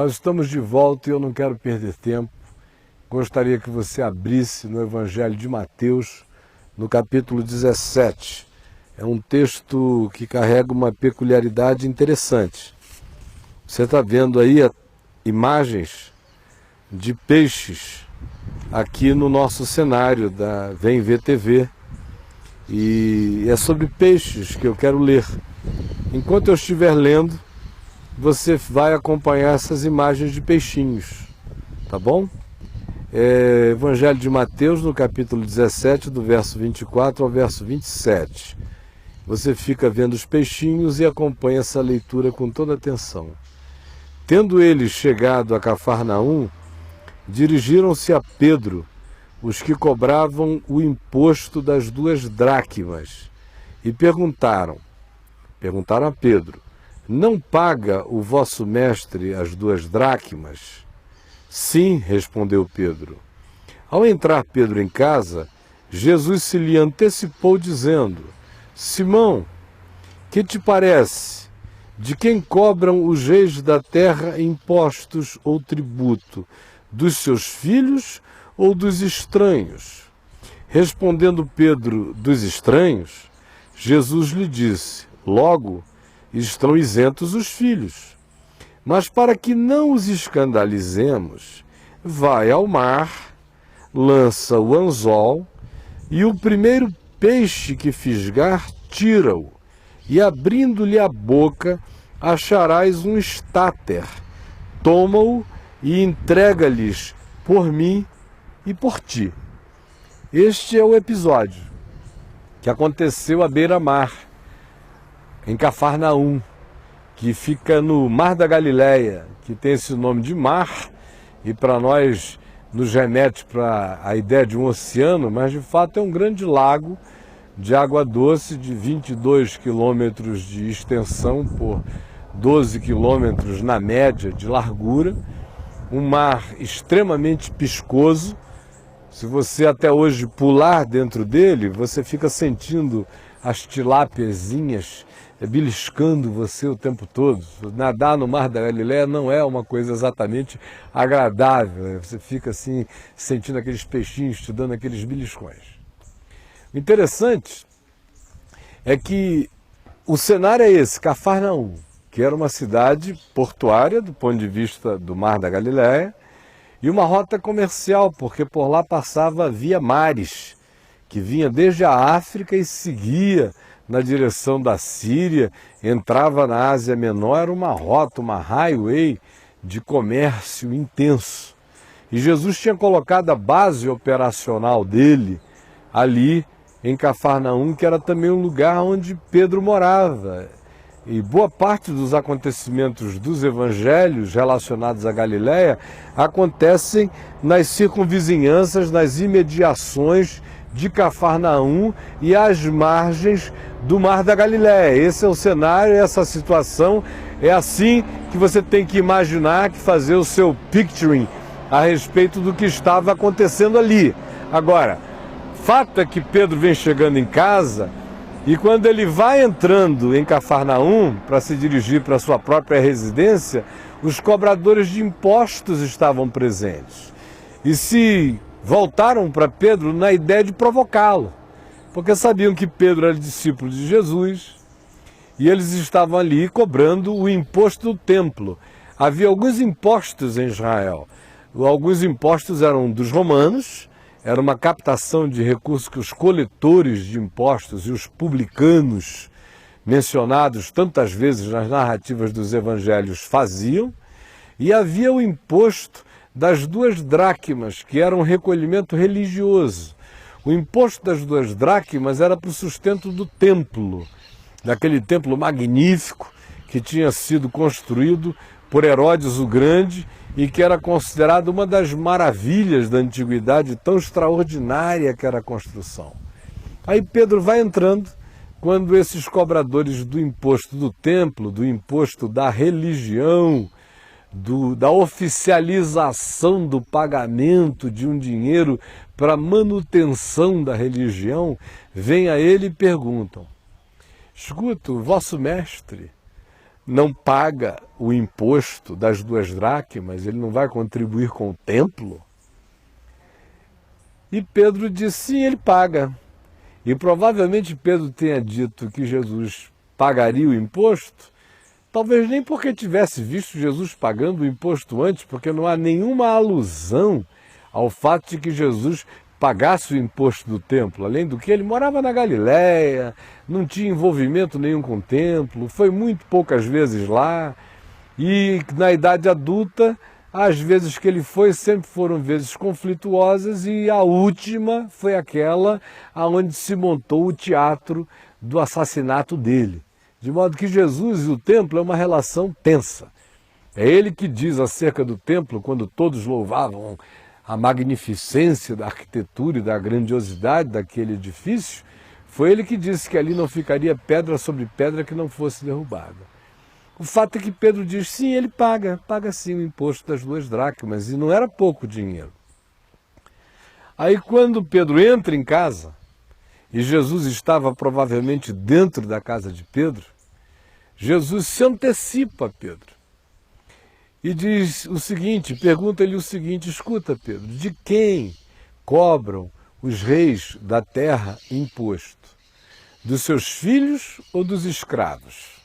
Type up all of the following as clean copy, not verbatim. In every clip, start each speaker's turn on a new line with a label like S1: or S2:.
S1: Nós estamos de volta e eu não quero perder tempo. Gostaria que você abrisse no Evangelho de Mateus, no capítulo 17. É um texto que carrega uma peculiaridade interessante. Você está vendo aí imagens de peixes aqui no nosso cenário da Vem Ver TV. E é sobre peixes que eu quero ler. Enquanto eu estiver lendo, você vai acompanhar essas imagens de peixinhos, tá bom? Evangelho de Mateus, no capítulo 17, do verso 24 ao verso 27. Você fica vendo os peixinhos e acompanha essa leitura com toda atenção. Tendo eles chegado a Cafarnaum, dirigiram-se a Pedro, os que cobravam o imposto das 2 dracmas, e perguntaram a Pedro: não paga o vosso mestre as 2 dracmas? Sim, respondeu Pedro. Ao entrar Pedro em casa, Jesus se lhe antecipou dizendo: Simão, que te parece? De quem cobram os reis da terra impostos ou tributo? Dos seus filhos ou dos estranhos? Respondendo Pedro: dos estranhos, Jesus lhe disse: logo, estão isentos os filhos. Mas para que não os escandalizemos, vai ao mar, lança o anzol, e o primeiro peixe que fisgar, tira-o, e abrindo-lhe a boca, acharás um estáter. Toma-o e entrega-lhes por mim e por ti. Este é o episódio que aconteceu à beira-mar, em Cafarnaum, que fica no Mar da Galileia, que tem esse nome de mar, e para nós nos remete para a ideia de um oceano, mas de fato é um grande lago de água doce de 22 quilômetros de extensão por 12 quilômetros na média de largura, um mar extremamente piscoso. Se você até hoje pular dentro dele, você fica sentindo as tilápiazinhas beliscando você o tempo todo. Nadar no Mar da Galileia não é uma coisa exatamente agradável. Você fica assim, sentindo aqueles peixinhos te dando aqueles beliscões. O interessante é que o cenário é esse, Cafarnaum, que era uma cidade portuária do ponto de vista do Mar da Galileia, e uma rota comercial, porque por lá passava via mares, que vinha desde a África e seguia na direção da Síria, entrava na Ásia Menor, era uma rota, uma highway de comércio intenso. E Jesus tinha colocado a base operacional dele ali em Cafarnaum, que era também um lugar onde Pedro morava. E boa parte dos acontecimentos dos evangelhos relacionados à Galileia acontecem nas circunvizinhanças, nas imediações de Cafarnaum e às margens do Mar da Galileia. Esse é o cenário, essa situação, é assim que você tem que imaginar, que fazer o seu picturing a respeito do que estava acontecendo ali. Agora, fato é que Pedro vem chegando em casa e quando ele vai entrando em Cafarnaum para se dirigir para sua própria residência, os cobradores de impostos estavam presentes e se voltaram para Pedro na ideia de provocá-lo, porque sabiam que Pedro era discípulo de Jesus e eles estavam ali cobrando o imposto do templo. Havia alguns impostos em Israel. Alguns impostos eram dos romanos, era uma captação de recursos que os coletores de impostos e os publicanos, mencionados tantas vezes nas narrativas dos evangelhos, faziam, e havia o imposto das 2 dracmas, que era um recolhimento religioso. O imposto das 2 dracmas era para o sustento do templo, daquele templo magnífico que tinha sido construído por Herodes o Grande e que era considerado uma das maravilhas da antiguidade, tão extraordinária que era a construção. Aí Pedro vai entrando, quando esses cobradores do imposto do templo, do imposto da religião, da oficialização do pagamento de um dinheiro para manutenção da religião, vêm a ele e perguntam: escuta, o vosso mestre não paga o imposto das 2 dracmas, ele não vai contribuir com o templo? E Pedro disse, sim, ele paga. E provavelmente Pedro tenha dito que Jesus pagaria o imposto, talvez nem porque tivesse visto Jesus pagando o imposto antes, porque não há nenhuma alusão ao fato de que Jesus pagasse o imposto do templo. Além do que, ele morava na Galileia, não tinha envolvimento nenhum com o templo, foi muito poucas vezes lá, e na idade adulta, as vezes que ele foi sempre foram vezes conflituosas, e a última foi aquela onde se montou o teatro do assassinato dele. De modo que Jesus e o templo é uma relação tensa. É ele que diz acerca do templo, quando todos louvavam a magnificência da arquitetura e da grandiosidade daquele edifício, foi ele que disse que ali não ficaria pedra sobre pedra que não fosse derrubada. O fato é que Pedro diz, sim, ele paga sim o imposto das 2 dracmas, e não era pouco dinheiro. Aí quando Pedro entra em casa, e Jesus estava provavelmente dentro da casa de Pedro, Jesus se antecipa a Pedro e diz o seguinte, pergunta-lhe o seguinte, escuta Pedro, de quem cobram os reis da terra imposto? Dos seus filhos ou dos escravos?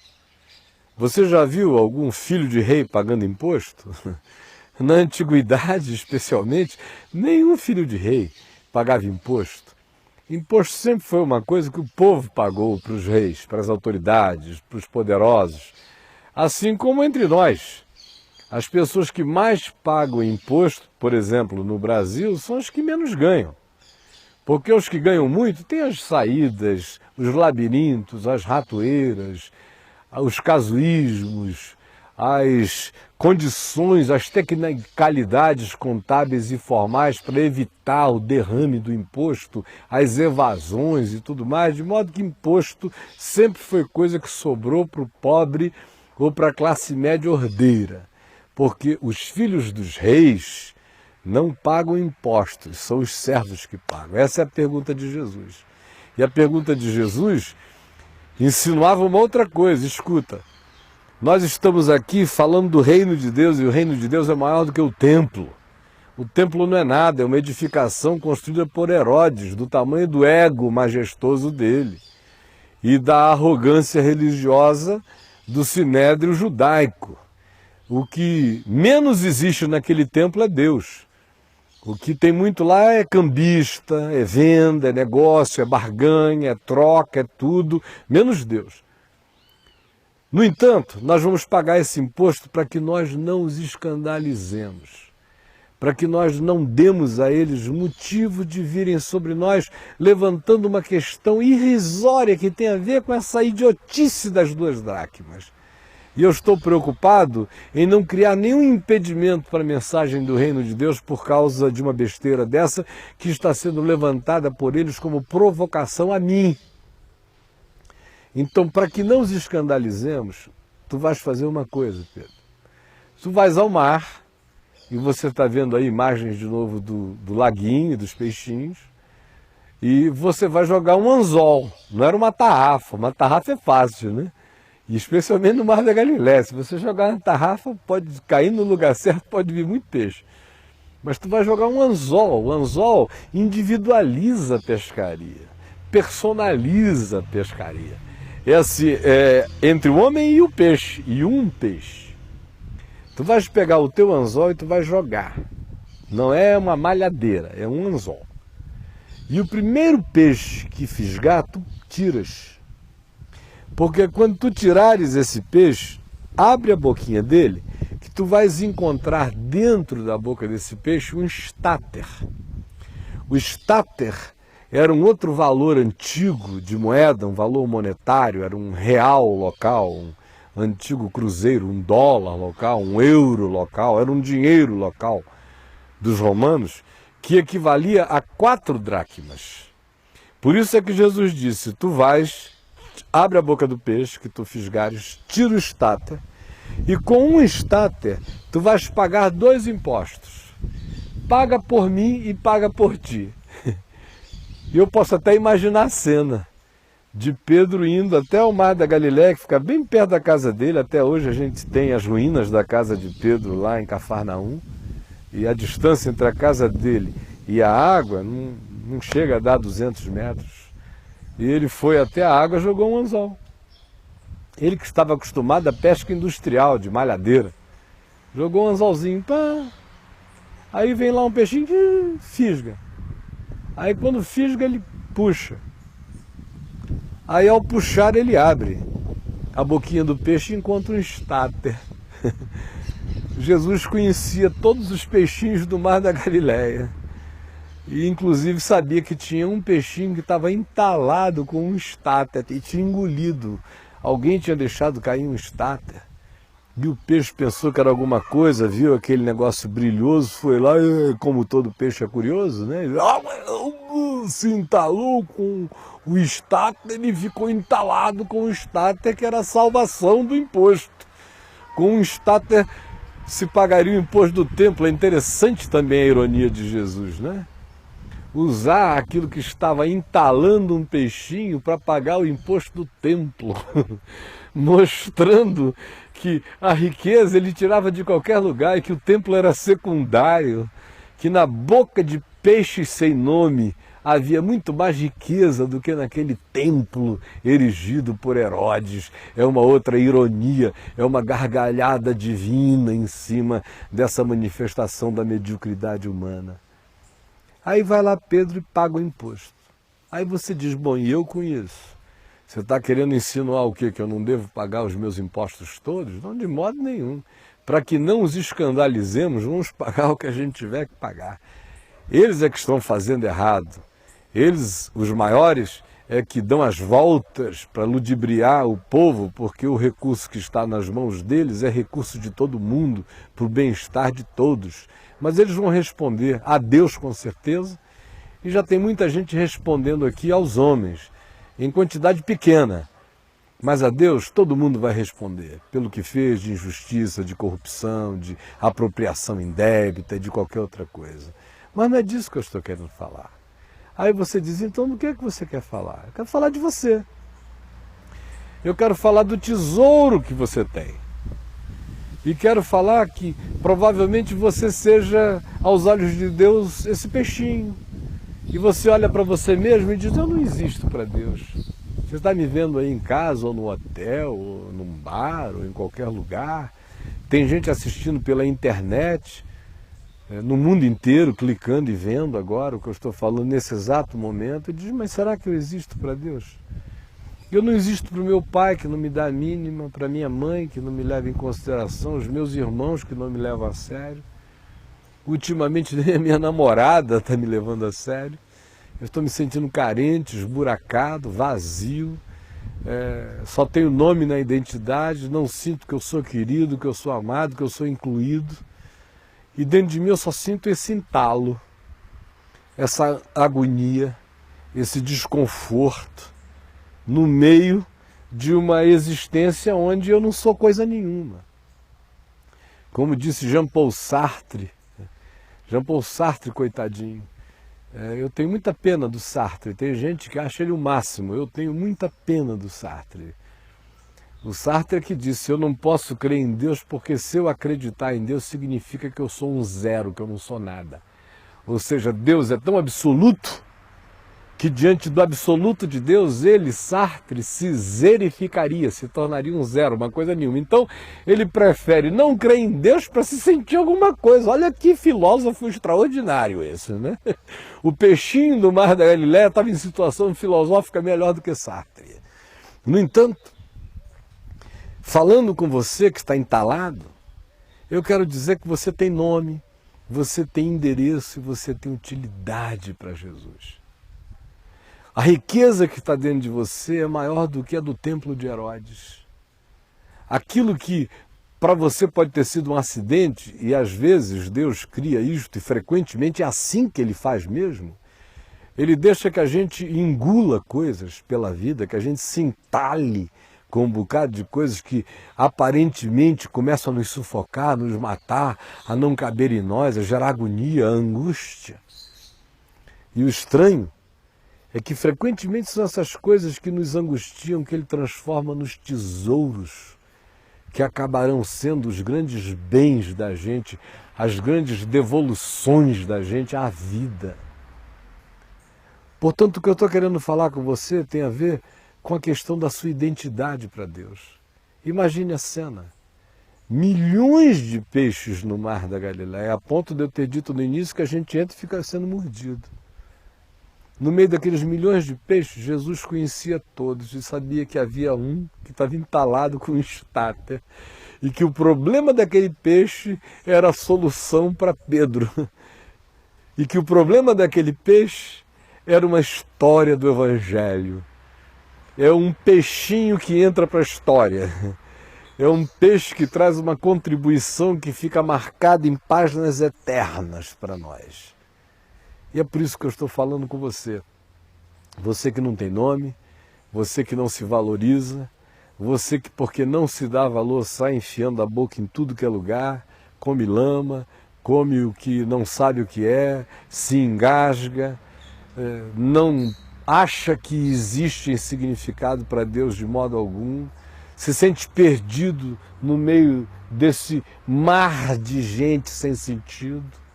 S1: Você já viu algum filho de rei pagando imposto? Na antiguidade, especialmente, nenhum filho de rei pagava imposto. Imposto sempre foi uma coisa que o povo pagou para os reis, para as autoridades, para os poderosos. Assim como entre nós. As pessoas que mais pagam imposto, por exemplo, no Brasil, são as que menos ganham. Porque os que ganham muito têm as saídas, os labirintos, as ratoeiras, os casuísmos, as condições, as tecnicalidades contábeis e formais para evitar o derrame do imposto, as evasões e tudo mais, de modo que imposto sempre foi coisa que sobrou para o pobre ou para a classe média ordeira, porque os filhos dos reis não pagam impostos, são os servos que pagam. Essa é a pergunta de Jesus. E a pergunta de Jesus insinuava uma outra coisa, escuta, nós estamos aqui falando do reino de Deus, e o reino de Deus é maior do que o templo. O templo não é nada, é uma edificação construída por Herodes, do tamanho do ego majestoso dele, e da arrogância religiosa do sinédrio judaico. O que menos existe naquele templo é Deus. O que tem muito lá é cambista, é venda, é negócio, é barganha, é troca, é tudo, menos Deus. No entanto, nós vamos pagar esse imposto para que nós não os escandalizemos, para que nós não demos a eles motivo de virem sobre nós levantando uma questão irrisória que tem a ver com essa idiotice das 2 dracmas. E eu estou preocupado em não criar nenhum impedimento para a mensagem do reino de Deus por causa de uma besteira dessa que está sendo levantada por eles como provocação a mim. Então, para que não os escandalizemos, tu vais fazer uma coisa, Pedro. Tu vais ao mar, e você está vendo aí imagens de novo do laguinho, dos peixinhos, e você vai jogar um anzol, não era uma tarrafa é fácil, né? E especialmente no Mar da Galileia, se você jogar uma tarrafa, pode cair no lugar certo, pode vir muito peixe. Mas tu vai jogar um anzol. O anzol individualiza a pescaria, personaliza a pescaria. É assim, entre o homem e o peixe, e um peixe. Tu vais pegar o teu anzol e tu vais jogar. Não é uma malhadeira, é um anzol. E o primeiro peixe que fisgar, tu tiras. Porque quando tu tirares esse peixe, abre a boquinha dele, que tu vais encontrar dentro da boca desse peixe um estáter. O estáter era um outro valor antigo de moeda, um valor monetário, era um real local, um antigo cruzeiro, um dólar local, um euro local, era um dinheiro local dos romanos, que equivalia a 4 dracmas. Por isso é que Jesus disse, tu vais, abre a boca do peixe que tu fisgares, tira o estáter, e com um estáter tu vais pagar 2 impostos. Paga por mim e paga por ti. E eu posso até imaginar a cena de Pedro indo até o Mar da Galileia, que fica bem perto da casa dele. Até hoje a gente tem as ruínas da casa de Pedro lá em Cafarnaum, e a distância entre a casa dele e a água não chega a dar 200 metros. E ele foi até a água e jogou um anzol. Ele que estava acostumado à pesca industrial, de malhadeira, jogou um anzolzinho, pá. Aí vem lá um peixinho que fisga. Aí quando fisga ele puxa. Aí ao puxar ele abre a boquinha do peixe e encontra um estáter. Jesus conhecia todos os peixinhos do Mar da Galileia. E inclusive sabia que tinha um peixinho que estava entalado com um estáter e tinha engolido. Alguém tinha deixado cair um estáter. E o peixe pensou que era alguma coisa, viu aquele negócio brilhoso, foi lá, como todo peixe é curioso, né? Se entalou com o estáter e ficou entalado com o estáter, que era a salvação do imposto. Com o estáter se pagaria o imposto do templo. É interessante também a ironia de Jesus, né? Usar aquilo que estava entalando um peixinho para pagar o imposto do templo, mostrando que a riqueza ele tirava de qualquer lugar e que o templo era secundário, que na boca de peixes sem nome havia muito mais riqueza do que naquele templo erigido por Herodes. É uma outra ironia, é uma gargalhada divina em cima dessa manifestação da mediocridade humana. Aí vai lá Pedro e paga o imposto. Aí você diz, bom, e eu com isso? Você está querendo insinuar o quê? Que eu não devo pagar os meus impostos todos? Não, de modo nenhum. Para que não os escandalizemos, vamos pagar o que a gente tiver que pagar. Eles é que estão fazendo errado. Eles, os maiores, é que dão as voltas para ludibriar o povo, porque o recurso que está nas mãos deles é recurso de todo mundo, para o bem-estar de todos. Mas eles vão responder a Deus com certeza, e já tem muita gente respondendo aqui aos homens, em quantidade pequena. Mas a Deus todo mundo vai responder, pelo que fez de injustiça, de corrupção, de apropriação indébita, de qualquer outra coisa. Mas não é disso que eu estou querendo falar. Aí você diz, então do que é que você quer falar? Eu quero falar de você. Eu quero falar do tesouro que você tem. E quero falar que provavelmente você seja, aos olhos de Deus, esse peixinho. E você olha para você mesmo e diz, eu não existo para Deus. Você está me vendo aí em casa, ou no hotel, ou num bar, ou em qualquer lugar. Tem gente assistindo pela internet, no mundo inteiro, clicando e vendo agora o que eu estou falando nesse exato momento. E diz, mas será que eu existo para Deus? Eu não existo para o meu pai, que não me dá a mínima, para minha mãe, que não me leva em consideração, os meus irmãos, que não me levam a sério. Ultimamente nem a minha namorada está me levando a sério. Eu estou me sentindo carente, esburacado, vazio. Só tenho nome na identidade, não sinto que eu sou querido, que eu sou amado, que eu sou incluído. E dentro de mim eu só sinto esse entalo, essa agonia, esse desconforto, no meio de uma existência onde eu não sou coisa nenhuma. Como disse Jean-Paul Sartre, coitadinho, eu tenho muita pena do Sartre, tem gente que acha ele o máximo, eu tenho muita pena do Sartre. O Sartre é que disse, eu não posso crer em Deus porque se eu acreditar em Deus significa que eu sou um zero, que eu não sou nada. Ou seja, Deus é tão absoluto que diante do absoluto de Deus, ele, Sartre, se zerificaria, se tornaria um zero, uma coisa nenhuma. Então, ele prefere não crer em Deus para se sentir alguma coisa. Olha que filósofo extraordinário esse, né? O peixinho do Mar da Galileia estava em situação filosófica melhor do que Sartre. No entanto, falando com você que está entalado, eu quero dizer que você tem nome, você tem endereço e você tem utilidade para Jesus. A riqueza que está dentro de você é maior do que a do templo de Herodes. Aquilo que para você pode ter sido um acidente, e às vezes Deus cria isto, e frequentemente é assim que Ele faz mesmo, Ele deixa que a gente engula coisas pela vida, que a gente se entale com um bocado de coisas que aparentemente começam a nos sufocar, a nos matar, a não caber em nós, a gerar agonia, a angústia. E o estranho é que frequentemente são essas coisas que nos angustiam que ele transforma nos tesouros que acabarão sendo os grandes bens da gente, as grandes devoluções da gente à vida. Portanto, o que eu estou querendo falar com você tem a ver com a questão da sua identidade para Deus. Imagine a cena. Milhões de peixes no mar da Galileia, a ponto de eu ter dito no início que a gente entra e fica sendo mordido. No meio daqueles milhões de peixes, Jesus conhecia todos e sabia que havia um que estava entalado com um estáter e que o problema daquele peixe era a solução para Pedro. E que o problema daquele peixe era uma história do Evangelho. É um peixinho que entra para a história. É um peixe que traz uma contribuição que fica marcada em páginas eternas para nós. E é por isso que eu estou falando com você. Você que não tem nome, você que não se valoriza, você que porque não se dá valor sai enfiando a boca em tudo que é lugar, come lama, come o que não sabe o que é, se engasga, não acha que existe significado para Deus de modo algum, se sente perdido no meio desse mar de gente sem sentido.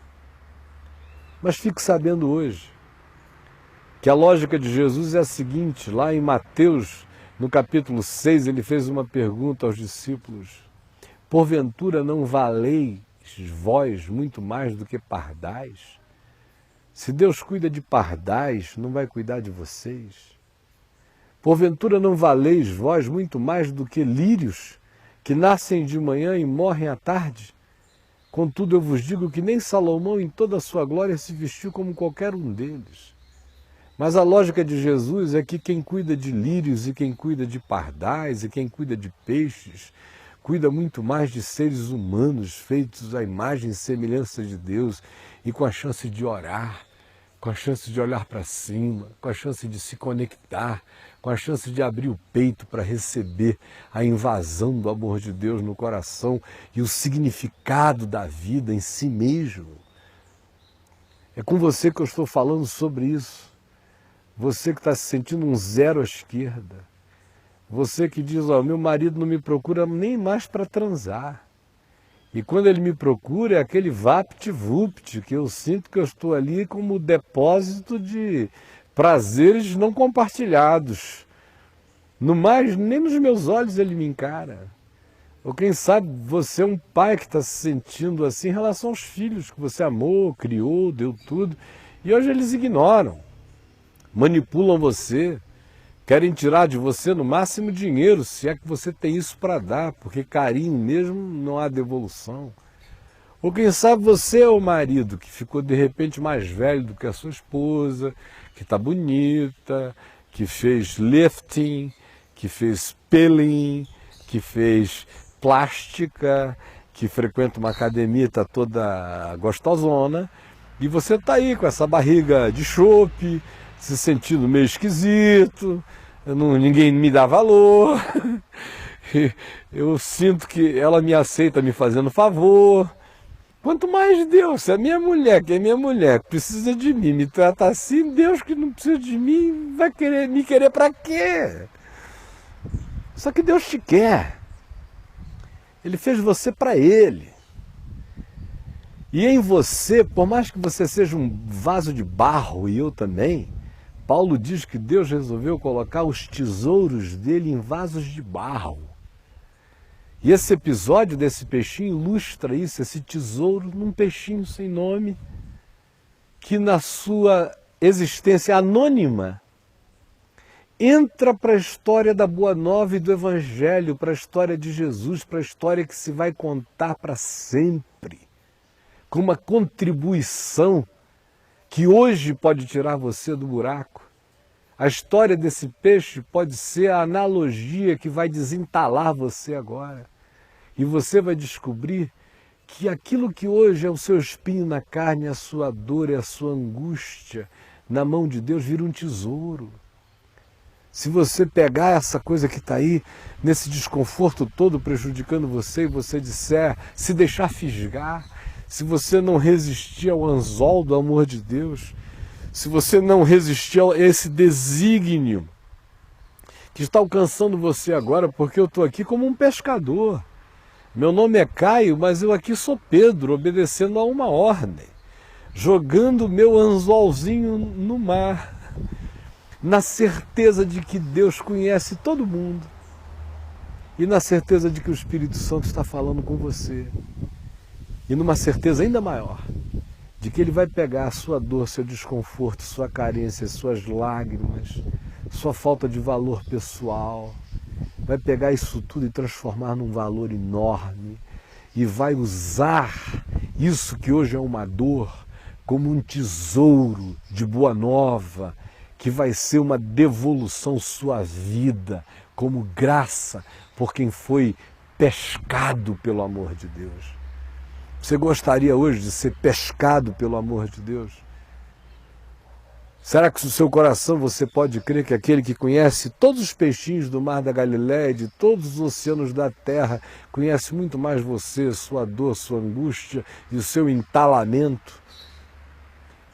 S1: Mas fique sabendo hoje que a lógica de Jesus é a seguinte: lá em Mateus, no capítulo 6, ele fez uma pergunta aos discípulos: porventura não valeis vós muito mais do que pardais? Se Deus cuida de pardais, não vai cuidar de vocês? Porventura não valeis vós muito mais do que lírios, que nascem de manhã e morrem à tarde? Contudo, eu vos digo que nem Salomão em toda a sua glória se vestiu como qualquer um deles. Mas a lógica de Jesus é que quem cuida de lírios e quem cuida de pardais e quem cuida de peixes, cuida muito mais de seres humanos feitos à imagem e semelhança de Deus e com a chance de orar, com a chance de olhar para cima, com a chance de se conectar, com a chance de abrir o peito para receber a invasão do amor de Deus no coração e o significado da vida em si mesmo. É com você que eu estou falando sobre isso. Você que está se sentindo um zero à esquerda. Você que diz, meu marido não me procura nem mais para transar. E quando ele me procura é aquele vapt-vupt, que eu sinto que eu estou ali como depósito de prazeres não compartilhados. No mais, nem nos meus olhos ele me encara. Ou quem sabe você é um pai que está se sentindo assim em relação aos filhos que você amou, criou, deu tudo, e hoje eles ignoram, manipulam você, querem tirar de você no máximo dinheiro, se é que você tem isso para dar, porque carinho mesmo não há devolução. Ou quem sabe você é o marido que ficou de repente mais velho do que a sua esposa, que está bonita, que fez lifting, que fez peeling, que fez plástica, que frequenta uma academia, está toda gostosona, e você está aí com essa barriga de chope, se sentindo meio esquisito, ninguém me dá valor, eu sinto que ela me aceita me fazendo favor. Quanto mais Deus, se a minha mulher, que é minha mulher, precisa de mim, me trata assim, Deus que não precisa de mim, vai querer me querer para quê? Só que Deus te quer. Ele fez você para Ele. E em você, por mais que você seja um vaso de barro, e eu também, Paulo diz que Deus resolveu colocar os tesouros dele em vasos de barro. E esse episódio desse peixinho ilustra isso, esse tesouro num peixinho sem nome, que na sua existência anônima, entra para a história da Boa Nova e do Evangelho, para a história de Jesus, para a história que se vai contar para sempre, com uma contribuição que hoje pode tirar você do buraco. A história desse peixe pode ser a analogia que vai desentalar você agora. E você vai descobrir que aquilo que hoje é o seu espinho na carne, a sua dor e a sua angústia, na mão de Deus vira um tesouro. Se você pegar essa coisa que está aí, nesse desconforto todo prejudicando você, e você disser, se deixar fisgar, se você não resistir ao anzol do amor de Deus, se você não resistir a esse desígnio que está alcançando você agora, porque eu estou aqui como um pescador. Meu nome é Caio, mas eu aqui sou Pedro, obedecendo a uma ordem, jogando meu anzolzinho no mar, na certeza de que Deus conhece todo mundo e na certeza de que o Espírito Santo está falando com você e numa certeza ainda maior de que Ele vai pegar a sua dor, seu desconforto, sua carência, suas lágrimas, sua falta de valor pessoal, vai pegar isso tudo e transformar num valor enorme e vai usar isso que hoje é uma dor como um tesouro de boa nova, que vai ser uma devolução sua vida como graça por quem foi pescado pelo amor de Deus. Você gostaria hoje de ser pescado pelo amor de Deus? Será que no seu coração você pode crer que aquele que conhece todos os peixinhos do mar da Galileia, de todos os oceanos da terra, conhece muito mais você, sua dor, sua angústia e o seu entalamento,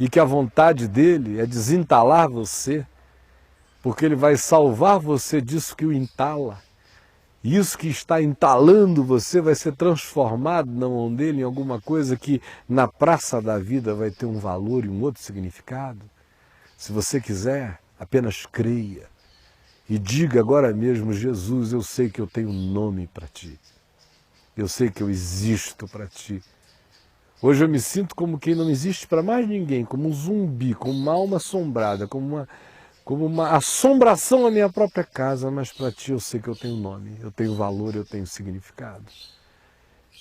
S1: e que a vontade dele é desentalar você, porque ele vai salvar você disso que o entala, e isso que está entalando você vai ser transformado na mão dele em alguma coisa que na praça da vida vai ter um valor e um outro significado? Se você quiser, apenas creia e diga agora mesmo: Jesus, eu sei que eu tenho um nome para ti. Eu sei que eu existo para ti. Hoje eu me sinto como quem não existe para mais ninguém, como um zumbi, como uma alma assombrada, como uma assombração na minha própria casa, mas para ti eu sei que eu tenho nome, eu tenho valor, eu tenho significado.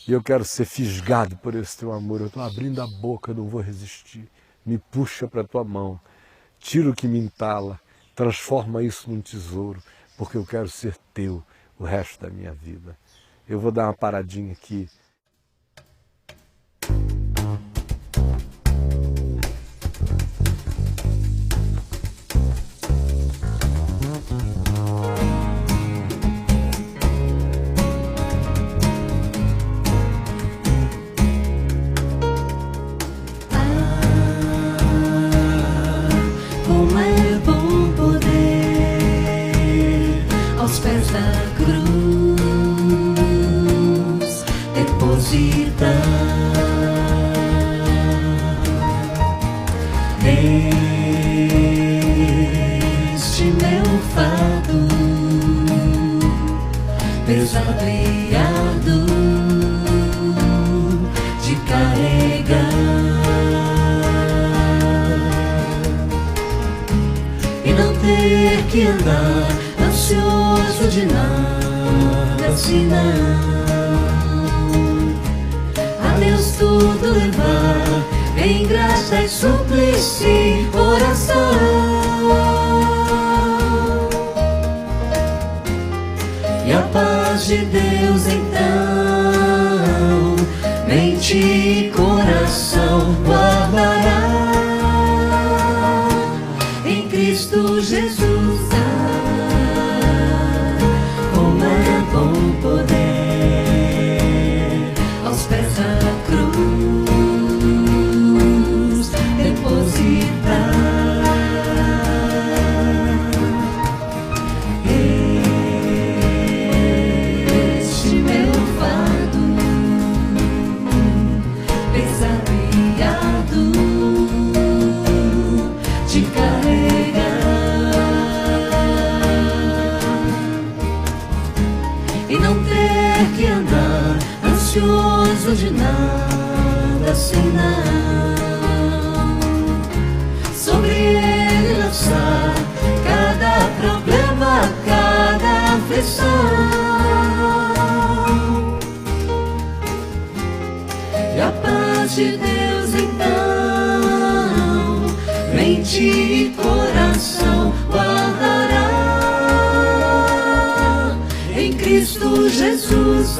S1: E eu quero ser fisgado por esse teu amor. Eu estou abrindo a boca, eu não vou resistir. Me puxa para a tua mão. Tira o que me entala, transforma isso num tesouro, porque eu quero ser teu o resto da minha vida. Eu vou dar uma paradinha aqui.
S2: Este meu fardo pesado e árduo de carregar, e não ter que andar ansioso de nada, assim não. A Deus tudo levar em graça e súplice oração, e a paz de Deus então mente e coração guardará em Cristo Jesus. Como é bom poder aos pés da cruz depositar este meu fardo pesado e árduo de carregar, e não ter que andar ansioso de nada, assim não. Sobre ele lançar cada problema, cada aflição, e a paz de Deus então mente e coração guardará em Cristo Jesus.